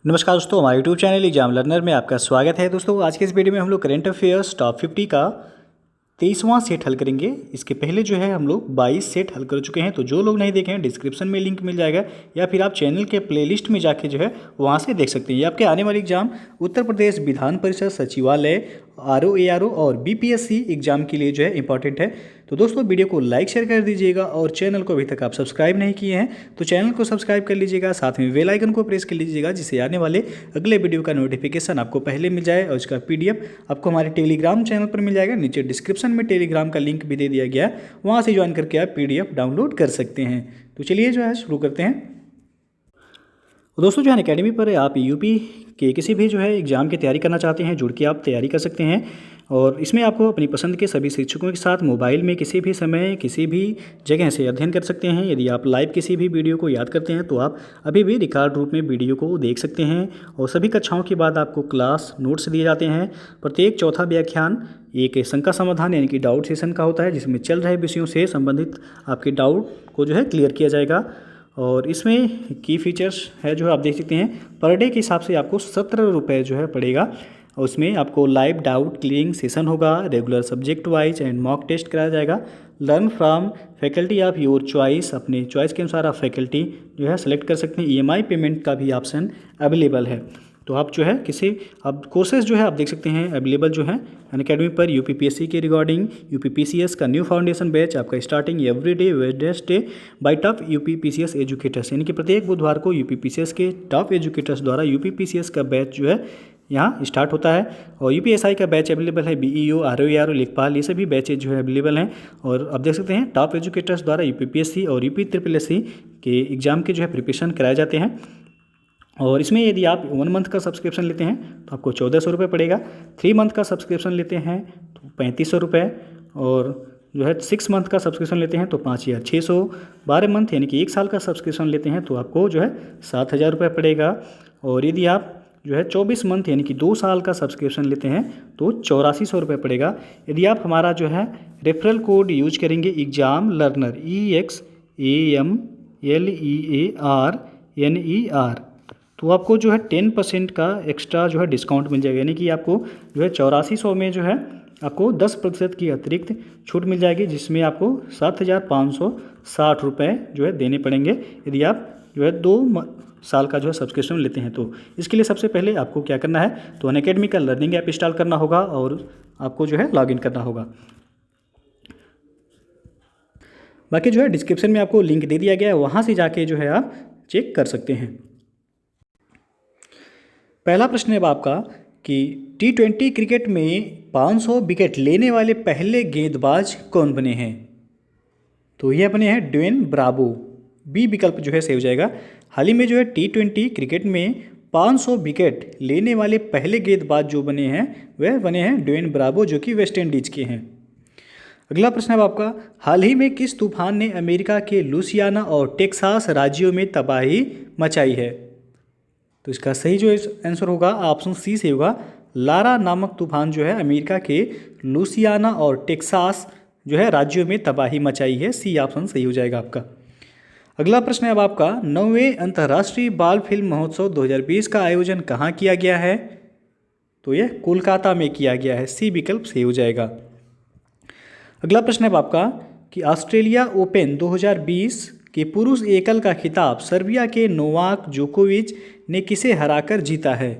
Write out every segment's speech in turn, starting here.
नमस्कार दोस्तों, हमारे यूट्यूब चैनल एग्जाम लर्नर में आपका स्वागत है। दोस्तों आज के इस वीडियो में हम लोग करंट अफेयर्स टॉप 50 का 23वां सेट हल करेंगे। इसके पहले जो है हम लोग 22 सेट हल कर चुके हैं, तो जो लोग नहीं देखे हैं डिस्क्रिप्शन में लिंक मिल जाएगा या फिर आप चैनल के प्लेलिस्ट में जाके जो है वहाँ से देख सकते हैं। ये आपके आने वाले एग्जाम उत्तर प्रदेश विधान परिषद सचिवालय RO ARO और BPSC एग्जाम के लिए जो है इंपॉर्टेंट है। तो दोस्तों वीडियो को लाइक शेयर कर दीजिएगा और चैनल को अभी तक आप सब्सक्राइब नहीं किए हैं तो चैनल को सब्सक्राइब कर लीजिएगा, साथ में बेल आइकन को प्रेस कर लीजिएगा जिससे आने वाले अगले वीडियो का नोटिफिकेशन आपको पहले मिल जाए और इसका PDF आपको हमारे टेलीग्राम चैनल पर मिल जाएगा। नीचे डिस्क्रिप्शन में टेलीग्राम का लिंक भी दे दिया गया है, वहाँ से ज्वाइन करके आप PDF डाउनलोड कर सकते हैं। तो चलिए जो है शुरू करते हैं। दोस्तों जो है अकेडमी पर आप यूपी के किसी भी जो है एग्ज़ाम की तैयारी करना चाहते हैं, जुड़ के आप तैयारी कर सकते हैं और इसमें आपको अपनी पसंद के सभी शिक्षकों के साथ मोबाइल में किसी भी समय किसी भी जगह से अध्ययन कर सकते हैं। यदि आप लाइव किसी भी वीडियो को याद करते हैं तो आप अभी भी रिकॉर्ड रूप में वीडियो को देख सकते हैं और सभी कक्षाओं के बाद आपको क्लास नोट्स दिए जाते हैं। प्रत्येक चौथा व्याख्यान एक शंका समाधान यानी कि डाउट सेशन का होता है, जिसमें चल रहे विषयों से संबंधित आपके डाउट को जो है क्लियर किया जाएगा। और इसमें की फीचर्स है जो आप देख सकते हैं, पर डे के हिसाब से आपको 17 रुपये जो है पड़ेगा। और उसमें आपको लाइव डाउट क्लियरिंग सेशन होगा, regular subject wise and mock test कराया जाएगा। Learn from faculty of your choice, अपने चॉइस के अनुसार आप फैकल्टी जो है सेलेक्ट कर सकते हैं। EMI पेमेंट का भी ऑप्शन अवेलेबल है। तो आप जो है किसी अब कोर्सेज जो है आप देख सकते हैं अवेलेबल जो है अनअकैडमी पर। UPPSC के रिगार्डिंग UPPCS का न्यू फाउंडेशन बैच आपका starting everyday Wednesday bye top UPPCS educators, यानी कि प्रत्येक बुधवार को UPPCS के टॉप एजुकेटर्स द्वारा UPPCS का बैच जो है यहाँ स्टार्ट होता है। और UPSI का बैच अवेलेबल है, BEO RO ARO लेखपाल, ये सभी बैचेज जो है अवेलेबल हैं। और आप देख सकते हैं टॉप एजुकेटर्स द्वारा UPPSC और UPSSC के एग्ज़ाम के जो है प्रिपरेशन कराए जाते हैं। और इसमें यदि आप 1 मंथ का सब्सक्रिप्शन लेते हैं तो आपको 1400 रुपये पड़ेगा। 3 मंथ का सब्सक्रिप्शन लेते हैं तो 3500 रुपये, और जो है 6 मंथ का सब्सक्रिप्शन लेते हैं तो 5600। 12 मंथ यानी कि 1 साल का सब्सक्रिप्शन लेते हैं तो आपको जो है 7000 रुपये पड़ेगा। और यदि आप जो है 24 मंथ यानी कि 2 साल का सब्सक्रिप्शन लेते हैं तो 8400 रुपये पड़ेगा। यदि आप हमारा जो है रेफरल कोड यूज करेंगे एग्जाम लर्नर EXAMLEARNER तो आपको जो है 10% का एक्स्ट्रा जो है डिस्काउंट मिल जाएगा, यानी कि आपको जो है 8400 में जो है आपको 10% की अतिरिक्त छूट मिल जाएगी, जिसमें आपको 7560 रुपये जो है देने पड़ेंगे यदि आप जो है 2 साल का जो है सब्सक्रिप्शन लेते हैं। तो इसके लिए सबसे पहले आपको क्या करना है, तो अनअकैडमी का लर्निंग ऐप इंस्टॉल करना होगा और आपको जो है लॉगिन करना होगा। बाकी जो है डिस्क्रिप्शन में आपको लिंक दे दिया गया है, वहाँ से जाके जो है आप चेक कर सकते हैं। पहला प्रश्न है आपका कि T20 क्रिकेट में 500 विकेट लेने वाले पहले गेंदबाज कौन बने हैं। तो ये बने हैं ड्वेन ब्रावो। बी विकल्प जो है सही हो जाएगा। हाल ही में जो है T20 क्रिकेट में 500 विकेट लेने वाले पहले गेंदबाज जो बने हैं वह बने हैं ड्वेन ब्रावो, जो कि वेस्ट इंडीज के हैं। अगला प्रश्न है आपका, हाल ही में किस तूफान ने अमेरिका के लुसियाना और टेक्सास राज्यों में तबाही मचाई है। तो इसका सही जो आंसर होगा ऑप्शन सी से होगा। लारा नामक तूफान जो है अमेरिका के लुसियाना और टेक्सास जो है राज्यों में तबाही मचाई है। सी ऑप्शन सही हो जाएगा आपका। अगला प्रश्न है अब आपका, 9वें अंतर्राष्ट्रीय बाल फिल्म महोत्सव 2020 का आयोजन कहाँ किया गया है। तो यह कोलकाता में किया गया है। सी विकल्प सही हो जाएगा। अगला प्रश्न है आपका कि ऑस्ट्रेलिया ओपन 2020 के पुरुष एकल का खिताब सर्बिया के नोवाक जोकोविच ने किसे हराकर जीता है।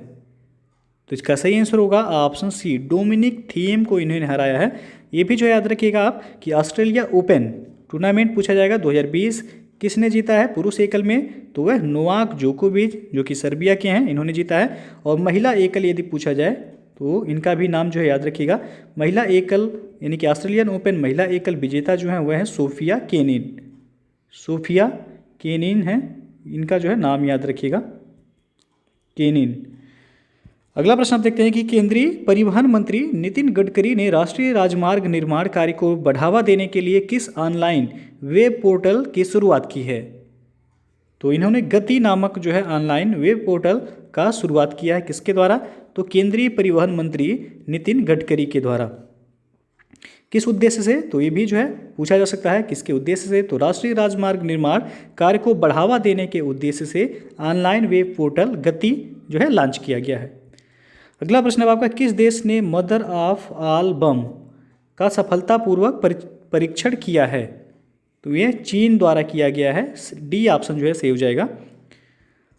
तो इसका सही आंसर होगा ऑप्शन सी, डोमिनिक थीम को इन्होंने हराया है। ये भी जो याद रखिएगा आप कि ऑस्ट्रेलिया ओपन टूर्नामेंट पूछा जाएगा 2020 किसने जीता है पुरुष एकल में, तो वह नोवाक जोकोविच जो कि सर्बिया के हैं, इन्होंने जीता है। और महिला एकल यदि पूछा जाए तो इनका भी नाम जो है याद रखिएगा। महिला एकल यानी कि ऑस्ट्रेलियन ओपन महिला एकल विजेता जो है वह है सोफिया केनिन। सोफिया केनिन है इनका जो है नाम याद रखिएगा, केनिन। अगला प्रश्न आप देखते हैं कि केंद्रीय परिवहन मंत्री नितिन गडकरी ने राष्ट्रीय राजमार्ग निर्माण कार्य को बढ़ावा देने के लिए किस ऑनलाइन वेब पोर्टल की शुरुआत की है। तो इन्होंने गति नामक जो है ऑनलाइन वेब पोर्टल का शुरुआत किया है। किसके द्वारा, तो केंद्रीय परिवहन मंत्री नितिन गडकरी के द्वारा। किस उद्देश्य से, तो ये भी जो है पूछा जा सकता है किसके उद्देश्य से, तो राष्ट्रीय राजमार्ग निर्माण कार्य को बढ़ावा देने के उद्देश्य से ऑनलाइन वेब पोर्टल गति जो है लॉन्च किया गया है। अगला प्रश्न है आपका, किस देश ने मदर ऑफ ऑल बम का सफलतापूर्वक परीक्षण किया है? तो ये चीन द्वारा किया गया है। डी ऑप्शन जो है सही हो जाएगा।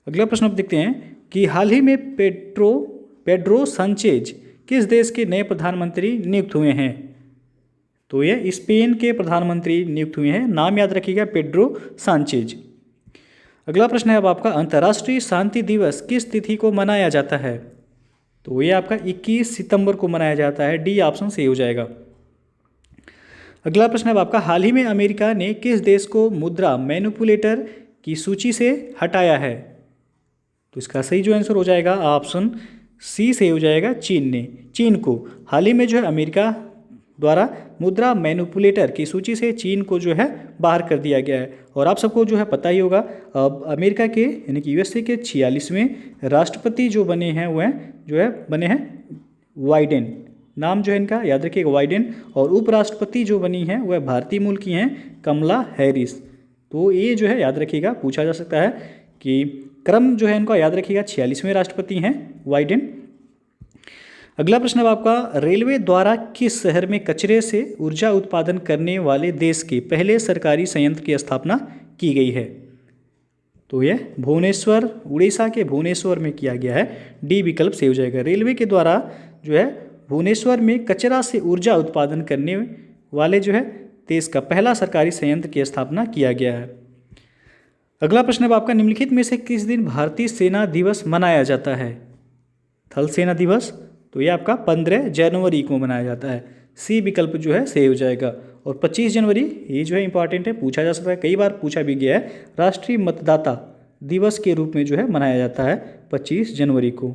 अगला प्रश्न आप देखते हैं कि हाल ही में पेड्रो सांचेज किस देश के नए प्रधानमंत्री नियुक्त हुए हैं? तो ये स्पेन के प्रधानमंत्री नियुक्त हुए हैं। नाम याद रखिएगा, पेड्रो सांचेज। अगला प्रश्न है अब आपका, अंतर्राष्ट्रीय शांति दिवस किस तिथि को मनाया जाता है? तो ये आपका 21 सितंबर को मनाया जाता है। डी ऑप्शन सही हो जाएगा। अगला प्रश्न है आपका, हाल ही में अमेरिका ने किस देश को मुद्रा मैनिपुलेटर की सूची से हटाया है? तो इसका सही जो आंसर हो जाएगा ऑप्शन सी सही हो जाएगा, चीन ने। चीन को हाल ही में जो है अमेरिका द्वारा मुद्रा मैनिपुलेटर की सूची से चीन को जो है बाहर कर दिया गया है। और आप सबको जो है पता ही होगा, अब अमेरिका के यानी कि यूएसए के 46वें राष्ट्रपति जो बने हैं वह जो है बने हैं बाइडेन। नाम जो है इनका याद रखिएगा, बाइडेन। और उपराष्ट्रपति जो बनी हैं वह भारतीय मूल की हैं, कमला हैरिस। तो ये जो है याद रखिएगा, पूछा जा सकता है कि क्रम जो है इनका याद रखिएगा, 46वें राष्ट्रपति हैं बाइडेन। अगला प्रश्न है आपका, रेलवे द्वारा किस शहर में कचरे से ऊर्जा उत्पादन करने वाले देश के पहले सरकारी संयंत्र की स्थापना की गई है? तो यह भुवनेश्वर, उड़ीसा के भुवनेश्वर में किया गया है। डी विकल्प सही हो जाएगा। रेलवे के द्वारा जो है भुवनेश्वर में कचरा से ऊर्जा उत्पादन करने वाले जो है देश का पहला सरकारी संयंत्र की स्थापना किया गया है। अगला प्रश्न है आपका, निम्नलिखित में से किस दिन भारतीय सेना दिवस मनाया जाता है? थल सेना दिवस, तो ये आपका 15 जनवरी को मनाया जाता है। सी विकल्प जो है सही हो जाएगा। और 25 जनवरी ये जो है इंपॉर्टेंट है, पूछा जा सकता है, कई बार पूछा भी गया है। राष्ट्रीय मतदाता दिवस के रूप में जो है मनाया जाता है 25 जनवरी को।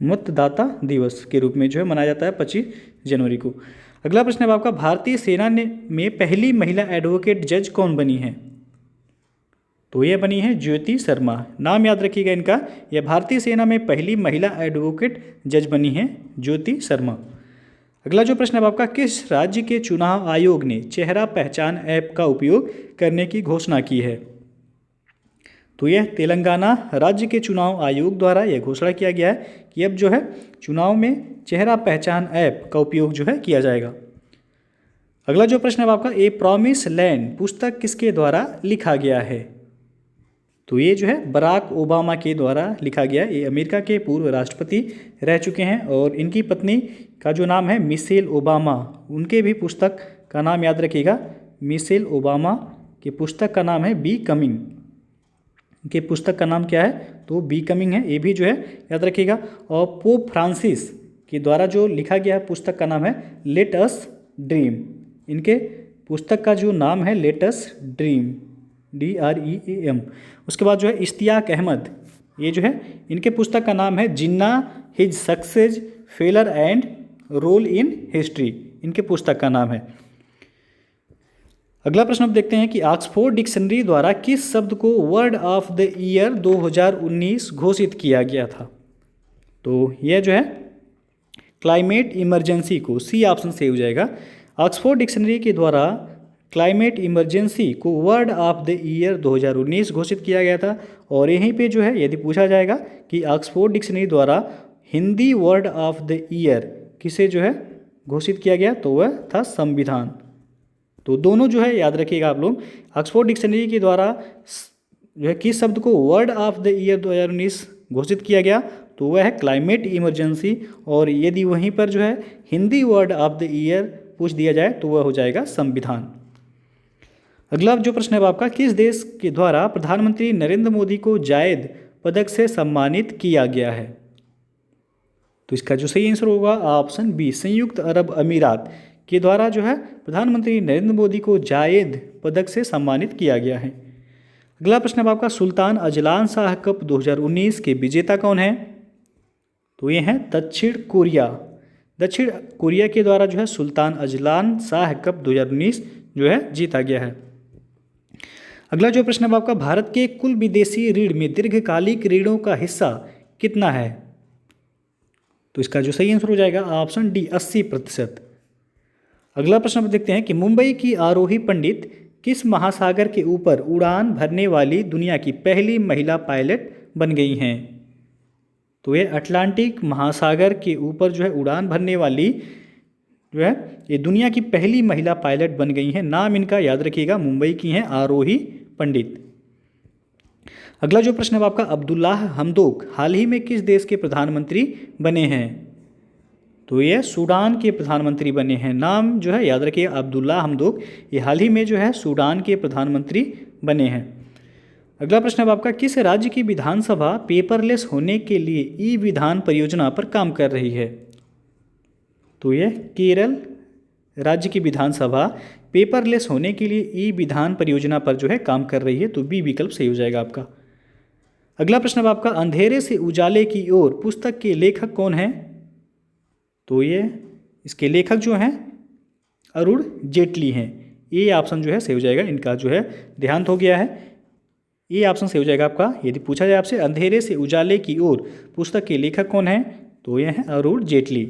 मतदाता दिवस के रूप में जो है मनाया जाता है 25 जनवरी को। अगला प्रश्न है आपका, भारतीय सेना में पहली महिला एडवोकेट जज कौन बनी है? तो ये बनी है ज्योति शर्मा। नाम याद रखिएगा इनका, यह भारतीय सेना में पहली महिला एडवोकेट जज बनी है, ज्योति शर्मा। अगला जो प्रश्न है आपका, किस राज्य के चुनाव आयोग ने चेहरा पहचान ऐप का उपयोग करने की घोषणा की है? तो यह तेलंगाना राज्य के चुनाव आयोग द्वारा यह घोषणा किया गया है कि अब जो है चुनाव में चेहरा पहचान ऐप का उपयोग जो है किया जाएगा। अगला जो प्रश्न है आपका, ए प्रॉमिस लैंड पुस्तक किसके द्वारा लिखा गया है? तो ये जो है बराक ओबामा के द्वारा लिखा गया। ये अमेरिका के पूर्व राष्ट्रपति रह चुके हैं और इनकी पत्नी का जो नाम है मिशेल ओबामा, उनके भी पुस्तक का नाम याद रखिएगा। मिशेल ओबामा की पुस्तक का नाम है बी कमिंग। इनके पुस्तक का नाम क्या है? तो बी कमिंग है, ये भी जो है याद रखिएगा। और पोप फ्रांसिस के द्वारा जो लिखा गया है पुस्तक का नाम है लेट अस ड्रीम। इनके पुस्तक का जो नाम है लेट अस ड्रीम, DREAM। उसके बाद जो है इश्तियाक अहमद, ये जो है इनके पुस्तक का नाम है Jinnah his success failure and role in history, इनके पुस्तक का नाम है। अगला प्रश्न आप देखते हैं कि ऑक्सफोर्ड डिक्शनरी द्वारा किस शब्द को वर्ड ऑफ द ईयर 2019 घोषित किया गया था? तो यह जो है क्लाइमेट इमरजेंसी को, सी ऑप्शन सही हो जाएगा। ऑक्सफोर्ड डिक्शनरी के द्वारा क्लाइमेट इमरजेंसी को वर्ड ऑफ द ईयर 2019 घोषित किया गया था। और यहीं पे जो है यदि पूछा जाएगा कि ऑक्सफोर्ड डिक्शनरी द्वारा Hindi word of the year किसे जो है घोषित किया गया, तो वह था संविधान। तो दोनों जो है याद रखिएगा आप लोग, ऑक्सफोर्ड डिक्शनरी के द्वारा जो है किस शब्द को वर्ड ऑफ द ईयर 2019 घोषित किया गया, तो वह है क्लाइमेट इमरजेंसी। और यदि वहीं पर जो है Hindi word of the year पूछ दिया जाए तो वह हो जाएगा संविधान। अगला जो प्रश्न है आपका, किस देश के द्वारा प्रधानमंत्री नरेंद्र मोदी को जायद पदक से सम्मानित किया गया है? तो इसका जो सही आंसर होगा ऑप्शन बी, संयुक्त अरब अमीरात के द्वारा जो है प्रधानमंत्री नरेंद्र मोदी को जायद पदक से सम्मानित किया गया है। अगला प्रश्न है आपका, सुल्तान अजलान शाह कप 2019 के विजेता कौन है? तो ये हैं दक्षिण कोरिया। दक्षिण कोरिया के द्वारा जो है सुल्तान अजलान शाह कप 2019 जो है जीता गया है। अगला जो प्रश्न है आपका, भारत के कुल विदेशी ऋण में दीर्घकालिक ऋणों का हिस्सा कितना है? तो इसका जो सही आंसर हो जाएगा ऑप्शन डी, 80%। अगला प्रश्न आप देखते हैं कि मुंबई की आरोही पंडित किस महासागर के ऊपर उड़ान भरने वाली दुनिया की पहली महिला पायलट बन गई हैं? तो ये अटलांटिक महासागर के ऊपर जो है उड़ान भरने वाली जो है ये दुनिया की पहली महिला पायलट बन गई हैं। नाम इनका याद रखिएगा, मुंबई की हैं आरोही पंडित। अगला जो प्रश्न है आपका, अब्दुल्लाह हमदोक हाल ही में किस देश के प्रधानमंत्री बने हैं? तो ये सूडान के प्रधानमंत्री बने हैं। नाम जो है याद रखिए अब्दुल्लाह हमदोक, ये हाल ही में जो है सूडान के प्रधानमंत्री बने हैं। अगला प्रश्न है आपका, किस राज्य की विधानसभा पेपरलेस होने के लिए ई विधान परियोजना पर काम कर रही है? तो ये केरल राज्य की विधानसभा पेपरलेस होने के लिए ई विधान परियोजना पर जो है काम कर रही है। तो बी विकल्प सही हो जाएगा आपका। अगला प्रश्न है आपका, अंधेरे से उजाले की ओर पुस्तक के लेखक कौन हैं? तो ये इसके लेखक जो हैं अरुण जेटली हैं। ये ऑप्शन जो है सही हो जाएगा, इनका जो है देहांत हो गया है। ये ऑप्शन सही हो जाएगा आपका। यदि पूछा जाए आपसे अंधेरे से उजाले की ओर पुस्तक के लेखक कौन हैं, तो ये हैं अरुण जेटली।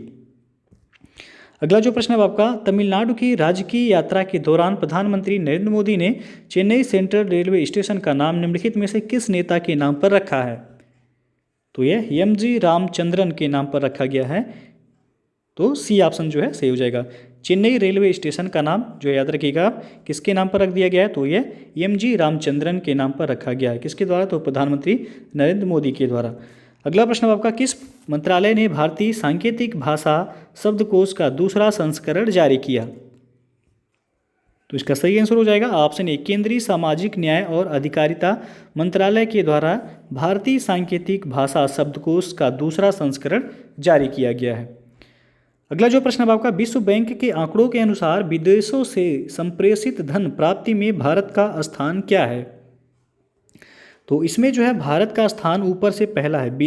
अगला जो प्रश्न है आपका, तमिलनाडु की राजकीय यात्रा के दौरान प्रधानमंत्री नरेंद्र मोदी ने चेन्नई सेंट्रल रेलवे स्टेशन का नाम निम्नलिखित में से किस नेता के नाम पर रखा है? तो यह एम.जी. रामचंद्रन के नाम पर रखा गया है। तो सी ऑप्शन जो है सही हो जाएगा। चेन्नई रेलवे स्टेशन का नाम जो याद रखिएगा किसके नाम पर रख दिया गया है, तो ये एम.जी. रामचंद्रन के नाम पर रखा गया है। किसके द्वारा, तो प्रधानमंत्री नरेंद्र मोदी के द्वारा। अगला प्रश्न आपका, किस मंत्रालय ने भारतीय सांकेतिक भाषा शब्दकोश का दूसरा संस्करण जारी किया? तो इसका सही आंसर हो जाएगा ऑप्शन ए, केंद्रीय सामाजिक न्याय और अधिकारिता मंत्रालय के द्वारा भारतीय सांकेतिक भाषा शब्दकोश का दूसरा संस्करण जारी किया गया है। अगला जो प्रश्न है आपका, विश्व बैंक के आंकड़ों के अनुसार विदेशों से संप्रेषित धन प्राप्ति में भारत का स्थान क्या है? तो इसमें जो है भारत का स्थान ऊपर से पहला है।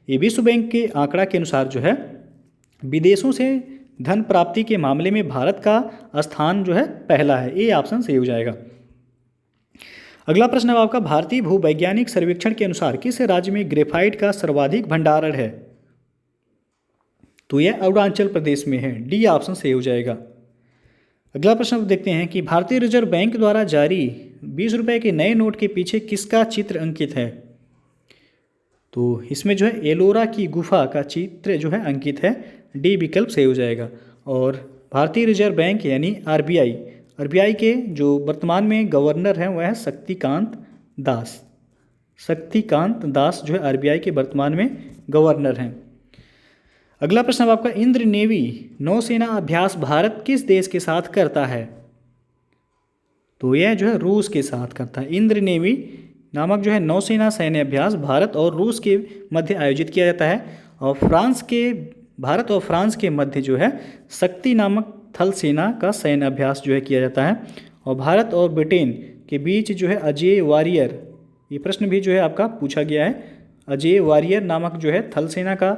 ये विश्व बैंक के आंकड़ा के अनुसार जो है विदेशों से धन प्राप्ति के मामले में भारत का स्थान जो है पहला है। ये ऑप्शन सही हो जाएगा। अगला प्रश्न है आपका, भारतीय भूवैज्ञानिक सर्वेक्षण के अनुसार किस राज्य में ग्रेफाइट का सर्वाधिक भंडारण है? तो यह अरुणाचल प्रदेश में है। डी ऑप्शन सही हो जाएगा। अगला प्रश्न देखते हैं कि भारतीय रिजर्व बैंक द्वारा जारी 20 रुपये के नए नोट के पीछे किसका चित्र अंकित है? तो इसमें जो है एलोरा की गुफा का चित्र जो है अंकित है। डी विकल्प सही हो जाएगा। और भारतीय रिजर्व बैंक यानी आरबीआई के जो वर्तमान में गवर्नर हैं वह है शक्तिकांत दास जो है आरबीआई के वर्तमान में गवर्नर हैं। अगला प्रश्न आपका, इंद्र नेवी नौसेना अभ्यास भारत किस देश के साथ करता है? तो यह जो है रूस के साथ करता है। इंद्र नेवी नामक जो है नौसेना सैन्य अभ्यास भारत और रूस के मध्य आयोजित किया जाता है। और भारत और फ्रांस के मध्य जो है शक्ति नामक थल सेना का सैन्य अभ्यास जो है किया जाता है। और भारत और ब्रिटेन के बीच जो है अजय वॉरियर, ये प्रश्न भी जो है आपका पूछा गया है। अजय वॉरियर नामक जो है थल सेना का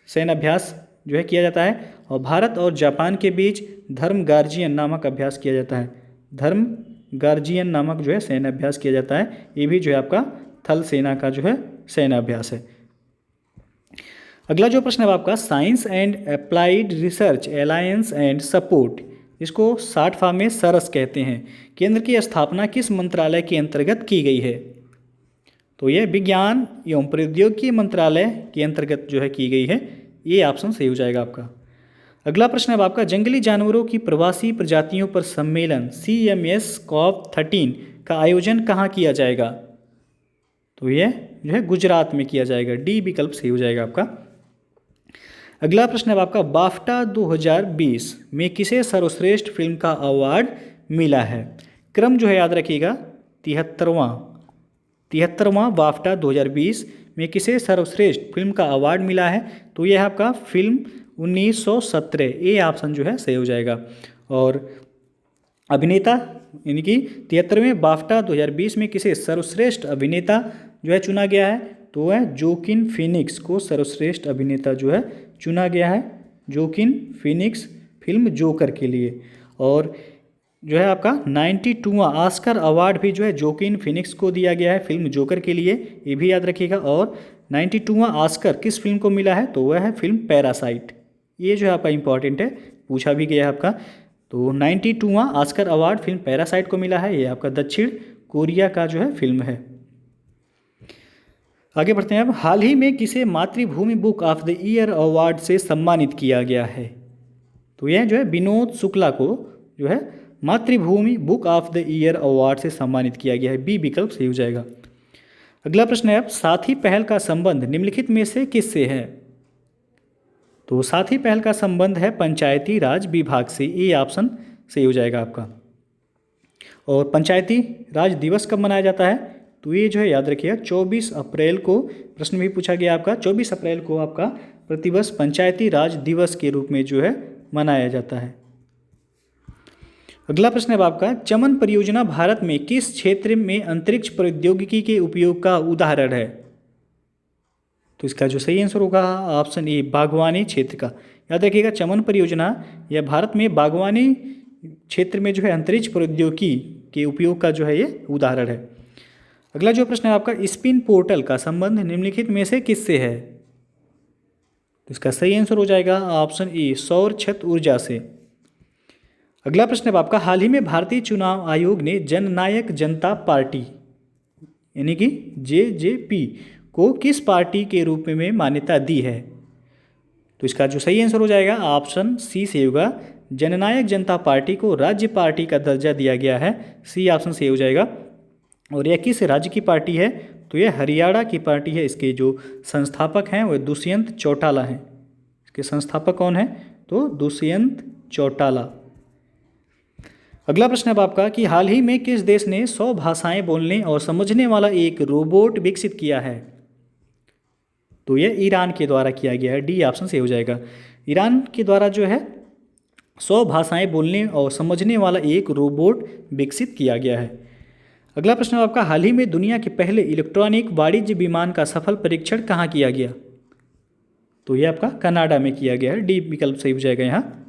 सैन्य अभ्यास जो है किया जाता है। और भारत और जापान के बीच धर्म गार्जियन नामक अभ्यास किया जाता है। धर्म गार्जियन नामक जो है सैन्य अभ्यास किया जाता है। ये भी जो है आपका थल सेना का जो है सैन्य अभ्यास है। अगला जो प्रश्न है आपका, science and applied research alliance and support, इसको शॉर्ट फॉर्म में सरस कहते हैं, केंद्र की स्थापना किस मंत्रालय के अंतर्गत की गई है? तो यह विज्ञान एवं प्रौद्योगिकी मंत्रालय के अंतर्गत जो है की गई है। ये ऑप्शन सही हो जाएगा आपका। अगला प्रश्न है आपका, जंगली जानवरों की प्रवासी प्रजातियों पर सम्मेलन CMS COP13 का आयोजन कहाँ किया जाएगा? तो यह जो है गुजरात में किया जाएगा। डी विकल्प सही हो जाएगा आपका। अगला प्रश्न है आपका, बाफ्टा 2020 में किसे सर्वश्रेष्ठ फिल्म का अवार्ड मिला है? क्रम जो है याद रखिएगा 73वां बाफ्टा 2020 में किसे सर्वश्रेष्ठ फिल्म का अवार्ड मिला है? तो यह आपका फिल्म 1917। ये ऑप्शन जो है सही हो जाएगा। और अभिनेता यानी कि 73वें बाफ्टा 2020 में किसे सर्वश्रेष्ठ अभिनेता जो है चुना गया है? तो वह जोकिन फीनिक्स को सर्वश्रेष्ठ अभिनेता जो है चुना गया है। जोकिन फीनिक्स फिल्म जोकर के लिए। और जो है आपका 92वां ऑस्कर अवार्ड भी जो है जोकिन फीनिक्स को दिया गया है फिल्म जोकर के लिए। ये भी याद रखिएगा। और 92वां ऑस्कर किस फिल्म को मिला है? तो वह है फिल्म पैरासाइट। ये जो है आपका इंपॉर्टेंट है, पूछा भी गया है आपका। तो 92वां ऑस्कर अवार्ड फिल्म पैरासाइट को मिला है। ये आपका दक्षिण कोरिया का जो है फिल्म है। आगे बढ़ते हैं अब। हाल ही में किसे मातृभूमि book of the year award से सम्मानित किया गया है? तो यह जो है विनोद शुक्ला को जो है मातृभूमि book of the year award से सम्मानित किया गया है। बी विकल्प सही हो जाएगा। अगला प्रश्न है अब, साथी पहल का संबंध निम्नलिखित में से किससे है? तो साथी पहल का संबंध है पंचायती राज विभाग से। ए ऑप्शन सही हो जाएगा आपका। और पंचायती राज दिवस कब मनाया जाता है? तो ये जो है याद रखिएगा 24 अप्रैल को, प्रश्न भी पूछा गया आपका, 24 अप्रैल को आपका प्रतिवर्ष पंचायती राज दिवस के रूप में जो है मनाया जाता है। अगला प्रश्न है आपका, चमन परियोजना भारत में किस क्षेत्र में अंतरिक्ष प्रौद्योगिकी के उपयोग का उदाहरण है? तो इसका जो सही आंसर होगा ऑप्शन ए बागवानी क्षेत्र का। याद रखिएगा चमन परियोजना यह भारत में बागवानी क्षेत्र में जो है अंतरिक्ष प्रौद्योगिकी के उपयोग का जो है ये उदाहरण है। अगला जो प्रश्न है आपका, स्पिन पोर्टल का संबंध निम्नलिखित में से किससे है? तो इसका सही आंसर हो जाएगा ऑप्शन ए सौर छत ऊर्जा से। अगला प्रश्न है आपका, हाल ही में भारतीय चुनाव आयोग ने जननायक जनता पार्टी यानी कि जेजेपी को किस पार्टी के रूप में मान्यता दी है? तो इसका जो सही आंसर हो जाएगा ऑप्शन सी से होगा, जननायक जनता पार्टी को राज्य पार्टी का दर्जा दिया गया है। सी ऑप्शन सही हो जाएगा। और यह किस राज्य की पार्टी है? तो यह हरियाणा की पार्टी है। इसके जो संस्थापक हैं वह दुष्यंत चौटाला हैं। इसके संस्थापक कौन हैं? तो दुष्यंत चौटाला। अगला प्रश्न है आपका कि हाल ही में किस देश ने 100 भाषाएं बोलने और समझने वाला एक रोबोट विकसित किया है? तो यह ईरान के द्वारा किया गया है। डी ऑप्शन सही हो जाएगा। ईरान के द्वारा जो है 100 भाषाएं बोलने और समझने वाला एक रोबोट विकसित किया गया है। अगला प्रश्न है आपका, हाल ही में दुनिया के पहले इलेक्ट्रॉनिक वाणिज्य विमान का सफल परीक्षण कहाँ किया गया? तो यह आपका कनाडा में किया गया है। डी विकल्प सही हो जाएगा यहाँ।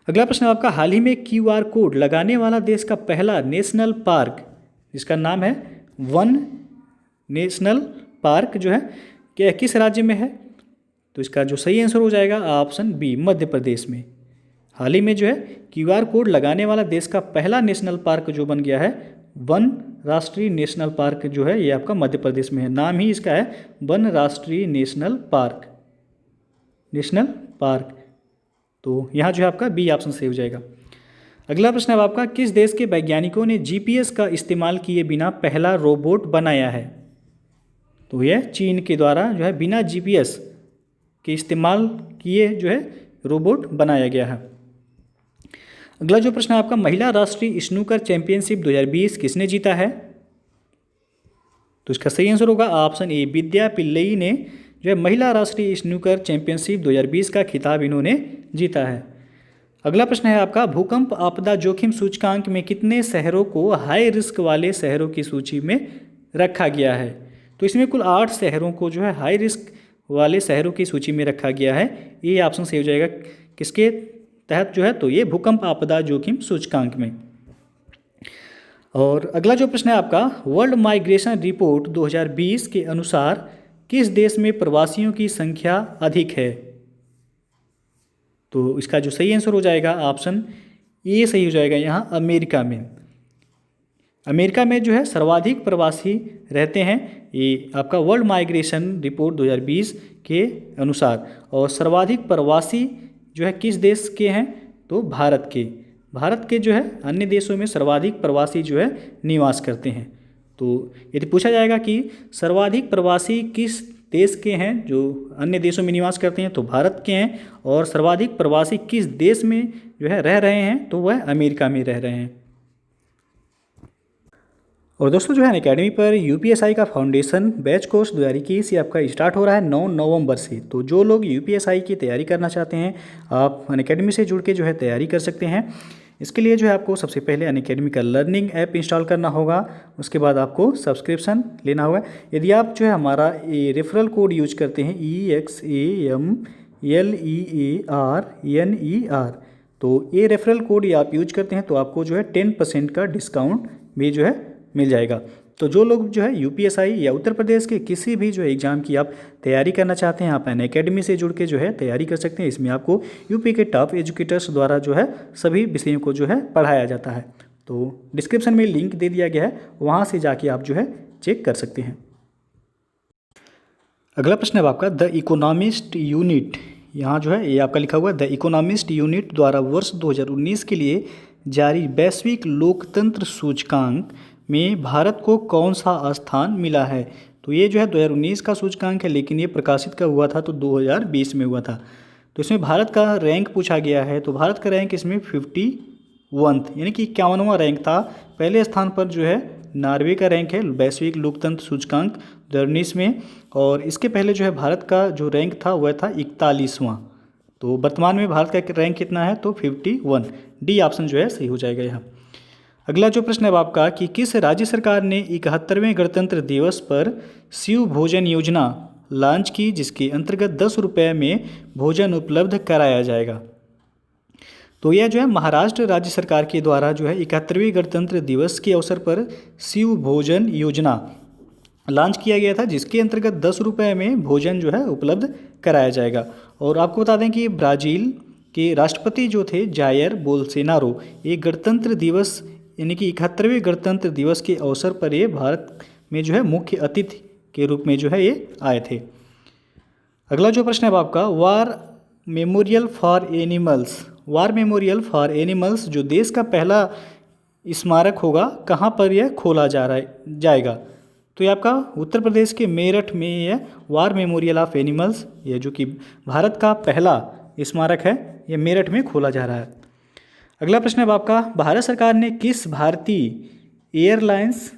अगला प्रश्न आपका, हाल ही में QR कोड लगाने वाला देश का पहला नेशनल पार्क, जिसका नाम है वन नेशनल पार्क जो है क्या किस राज्य में है? तो इसका जो सही आंसर हो जाएगा ऑप्शन बी मध्य प्रदेश में। हाल ही में जो है QR कोड लगाने वाला देश का पहला नेशनल पार्क जो बन गया है वन राष्ट्रीय नेशनल पार्क जो है ये आपका मध्य प्रदेश में है। नाम ही इसका है वन राष्ट्रीय नेशनल पार्क। तो यहाँ जो है आपका बी ऑप्शन सही हो जाएगा। अगला प्रश्न है आपका, किस देश के वैज्ञानिकों ने GPS का इस्तेमाल किए बिना पहला रोबोट बनाया है? तो यह चीन के द्वारा जो है बिना GPS के इस्तेमाल किए जो है रोबोट बनाया गया है। अगला जो प्रश्न है आपका, महिला राष्ट्रीय स्नूकर चैंपियनशिप 2020 किसने जीता है? तो इसका सही आंसर होगा ऑप्शन ए विद्या पिल्लई ने जो है महिला राष्ट्रीय स्नूकर चैंपियनशिप 2020 का खिताब इन्होंने जीता है। अगला प्रश्न है आपका, भूकंप आपदा जोखिम सूचकांक में कितने शहरों को हाई रिस्क वाले शहरों की सूची में रखा गया है? तो इसमें कुल 8 शहरों को जो है हाई रिस्क वाले शहरों की सूची में रखा गया है। ये ऑप्शन सही हो जाएगा किसके तहत जो है? तो ये भूकंप आपदा जोखिम सूचकांक में। और अगला जो प्रश्न है आपका, वर्ल्ड माइग्रेशन रिपोर्ट 2020 के अनुसार किस देश में प्रवासियों की संख्या अधिक है? तो इसका जो सही आंसर हो जाएगा ऑप्शन ए सही हो जाएगा यहाँ अमेरिका में। अमेरिका में जो है सर्वाधिक प्रवासी रहते हैं, ये आपका वर्ल्ड माइग्रेशन रिपोर्ट 2020 के अनुसार। और सर्वाधिक प्रवासी जो है किस देश के हैं? तो भारत के जो है अन्य देशों में सर्वाधिक प्रवासी जो है निवास करते हैं। तो यदि पूछा जाएगा कि सर्वाधिक प्रवासी किस देश के हैं जो अन्य देशों में निवास करते हैं, तो भारत के हैं। और सर्वाधिक प्रवासी किस देश में जो है रह रहे हैं? तो वह अमेरिका में रह रहे हैं। और दोस्तों जो है अनअकैडमी पर UPSI का फाउंडेशन बैच कोर्स 2021 ये आपका स्टार्ट हो रहा है 9 नवंबर से। तो जो लोग UPSI की तैयारी करना चाहते हैं आप अनअकैडमी से जुड़ के जो है तैयारी कर सकते हैं। इसके लिए जो है आपको सबसे पहले अनअकैडमी का लर्निंग ऐप इंस्टॉल करना होगा, उसके बाद आपको सब्सक्रिप्शन लेना होगा। यदि आप जो है हमारा ये रेफरल कोड यूज करते हैं EXAMLEARNER, तो ये रेफरल कोड आप यूज करते हैं तो आपको जो है 10% का डिस्काउंट भी जो है मिल जाएगा। तो जो लोग जो है UPSI या उत्तर प्रदेश के किसी भी जो एग्ज़ाम की आप तैयारी करना चाहते हैं आप अनअकैडमी से जुड़ के जो है तैयारी कर सकते हैं। इसमें आपको यूपी के टॉप एजुकेटर्स द्वारा जो है सभी विषयों को जो है पढ़ाया जाता है। तो डिस्क्रिप्शन में लिंक दे दिया गया है, वहाँ से जाके आप जो है चेक कर सकते हैं। अगला प्रश्न है आपका, द इकोनॉमिस्ट यूनिट, यहाँ जो है ये आपका लिखा हुआ है, द इकोनॉमिस्ट यूनिट द्वारा वर्ष 2019 के लिए जारी वैश्विक लोकतंत्र सूचकांक में भारत को कौन सा स्थान मिला है। तो ये जो है 2019 का सूचकांक है, लेकिन ये प्रकाशित कब हुआ था, तो 2020 में हुआ था। तो इसमें भारत का रैंक पूछा गया है, तो भारत का रैंक इसमें 51 यानी कि 51वां रैंक था। पहले स्थान पर जो है नॉर्वे का रैंक है वैश्विक लोकतंत्र सूचकांक 2019 में, और इसके पहले जो है भारत का जो रैंक था वह था 41वां। तो वर्तमान में भारत का रैंक कितना है, तो 51। डी ऑप्शन जो है सही हो जाएगा यहाँ। अगला जो प्रश्न है आपका कि किस राज्य सरकार ने 71वें गणतंत्र दिवस पर शिव भोजन योजना लॉन्च की, जिसके अंतर्गत 10 रुपये में भोजन उपलब्ध कराया जाएगा। तो यह जो है महाराष्ट्र राज्य सरकार के द्वारा जो है 71वें गणतंत्र दिवस के अवसर पर शिव भोजन योजना लॉन्च किया गया था, जिसके अंतर्गत 10 रुपये में भोजन जो है उपलब्ध कराया जाएगा। और आपको बता दें कि ब्राज़ील के राष्ट्रपति जो थे जायर बोल्सोनारो, ये गणतंत्र दिवस यानी कि 71वें गणतंत्र दिवस के अवसर पर ये भारत में जो है मुख्य अतिथि के रूप में जो है ये आए थे। अगला जो प्रश्न है आपका, वार मेमोरियल फॉर एनिमल्स जो देश का पहला स्मारक होगा, कहाँ पर यह खोला जाएगा। तो ये आपका उत्तर प्रदेश के मेरठ में यह वार मेमोरियल ऑफ एनिमल्स, यह जो कि भारत का पहला स्मारक है, यह मेरठ में खोला जा रहा है। अगला प्रश्न है आपका, भारत सरकार ने किस भारतीय एयरलाइंस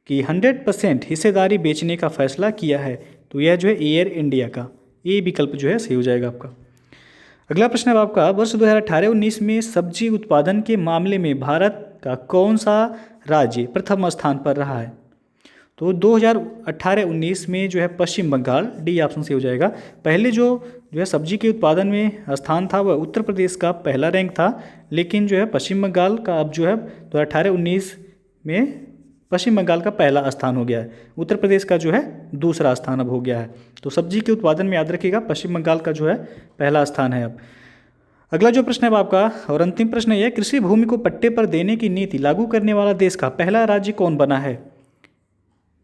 की 100% हिस्सेदारी बेचने का फैसला किया है। तो यह जो है एयर इंडिया का, ये विकल्प जो है सही हो जाएगा आपका। अगला प्रश्न है आपका, वर्ष 2018-19 में सब्जी उत्पादन के मामले में भारत का कौन सा राज्य प्रथम स्थान पर रहा है। तो 2018-19 में जो है पश्चिम बंगाल, डी ऑप्शन से हो जाएगा। पहले जो है सब्जी के उत्पादन में स्थान था वह उत्तर प्रदेश का पहला रैंक था, लेकिन जो है पश्चिम बंगाल का अब जो है 2018-19 में पश्चिम बंगाल का पहला स्थान हो गया है। उत्तर प्रदेश का जो है दूसरा स्थान अब हो गया है। तो सब्जी के उत्पादन में याद रखिएगा पश्चिम बंगाल का जो है पहला स्थान है अब। अगला जो प्रश्न है आपका और अंतिम प्रश्न है, कृषि भूमि को पट्टे पर देने की नीति लागू करने वाला देश का पहला राज्य कौन बना है।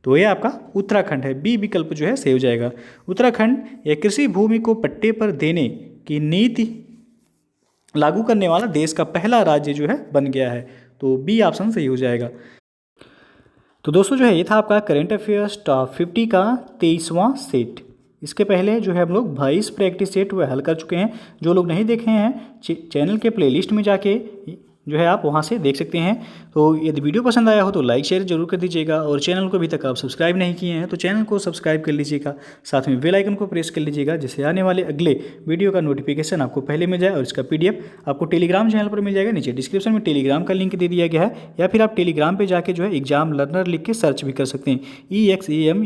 तो ये आपका उत्तराखंड है, बी विकल्प जो है सही हो जाएगा। उत्तराखंड यह कृषि भूमि को पट्टे पर देने की नीति लागू करने वाला देश का पहला राज्य जो है बन गया है। तो बी ऑप्शन सही हो जाएगा। तो दोस्तों जो है ये था आपका करेंट अफेयर्स टॉप 50 का 23वां सेट। इसके पहले जो है हम लोग 22 प्रैक्टिस सेट वह हल कर चुके हैं। जो लोग नहीं देखे हैं चैनल के प्लेलिस्ट में जाके जो है आप वहां से देख सकते हैं। तो यदि वीडियो पसंद आया हो तो लाइक शेयर जरूर कर दीजिएगा, और चैनल को अभी तक आप सब्सक्राइब नहीं किए हैं तो चैनल को सब्सक्राइब कर लीजिएगा, साथ में बेल आइकन को प्रेस कर लीजिएगा, जिससे आने वाले अगले वीडियो का नोटिफिकेशन आपको पहले मिल जाए। और इसका PDF आपको टेलीग्राम चैनल पर मिल जाएगा, नीचे डिस्क्रिप्शन में टेलीग्राम का लिंक दे दिया गया है, या फिर आप टेलीग्राम पर जाके जो है एग्जाम लर्नर लिख के सर्च भी कर सकते हैं। EXAMLEARNER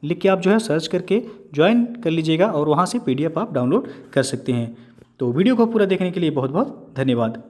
लिख के आप जो है सर्च करके ज्वाइन कर लीजिएगा, और वहाँ से PDF आप डाउनलोड कर सकते हैं। तो वीडियो को पूरा देखने के लिए बहुत बहुत धन्यवाद।